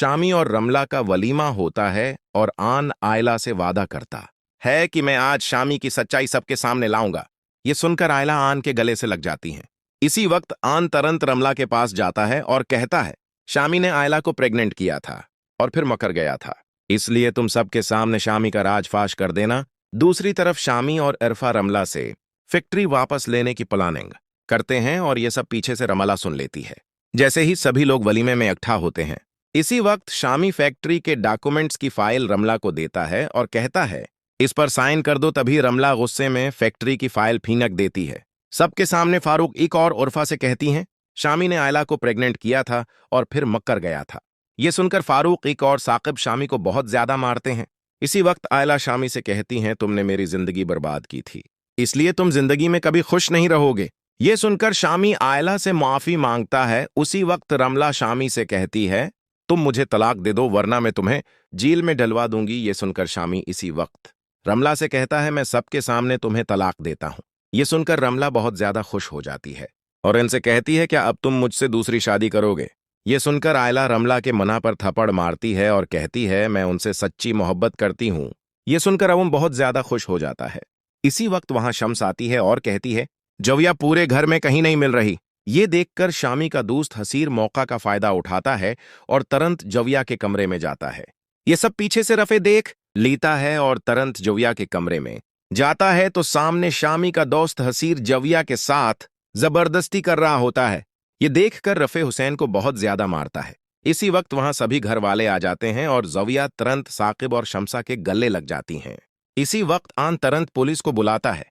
शामी और रमला का वलीमा होता है और आन आयला से वादा करता है कि मैं आज शामी की सच्चाई सबके सामने लाऊंगा। ये सुनकर आयला आन के गले से लग जाती हैं। इसी वक्त आन तुरंत रमला के पास जाता है और कहता है, शामी ने आयला को प्रेग्नेंट किया था और फिर मकर गया था, इसलिए तुम सबके सामने शामी का राज फाश कर देना। दूसरी तरफ शामी और इरफा रमला से फैक्ट्री वापस लेने की प्लानिंग करते हैं और ये सब पीछे से रमला सुन लेती है। जैसे ही सभी लोग वलीमे में इकट्ठा होते हैं, इसी वक्त शामी फैक्ट्री के डॉक्यूमेंट्स की फाइल रमला को देता है और कहता है, इस पर साइन कर दो। तभी रमला गुस्से में फैक्ट्री की फाइल फींक देती है। सबके सामने फारूक एक और उर्फा से कहती हैं, शामी ने आयला को प्रेग्नेंट किया था और फिर मक्कर गया था। ये सुनकर फारूक एक और साकिब शामी को बहुत ज्यादा मारते हैं। इसी वक्त आयला शामी से कहती हैं, तुमने मेरी जिंदगी बर्बाद की थी, इसलिए तुम जिंदगी में कभी खुश नहीं रहोगे। ये सुनकर शामी आयला से माफी मांगता है। उसी वक्त रमला शामी से कहती है, तुम मुझे तलाक दे दो वरना मैं तुम्हें जेल में डलवा दूंगी। ये सुनकर शामी इसी वक्त रमला से कहता है, मैं सबके सामने तुम्हें तलाक देता हूं। ये सुनकर रमला बहुत ज्यादा खुश हो जाती है और इनसे कहती है, क्या अब तुम मुझसे दूसरी शादी करोगे? ये सुनकर आयला रमला के मना पर थप्पड़ मारती है और कहती है, मैं उनसे सच्ची मोहब्बत करती हूं। ये सुनकर अवम बहुत ज्यादा खुश हो जाता है। इसी वक्त वहां शम्स आती है और कहती है, जविया पूरे घर में कहीं नहीं मिल रही। ये देखकर शामी का दोस्त हसीर मौका का फायदा उठाता है और तुरंत जविया के कमरे में जाता है। ये सब पीछे से रफे देख लेता है और तुरंत जविया के कमरे में जाता है तो सामने शामी का दोस्त हसीर जविया के साथ जबरदस्ती कर रहा होता है। ये देखकर रफे हुसैन को बहुत ज्यादा मारता है। इसी वक्त वहां सभी घर वाले आ जाते हैं और जविया तुरंत साकिब और शमसा के गले लग जाती हैं। इसी वक्त आन तुरंत पुलिस को बुलाता है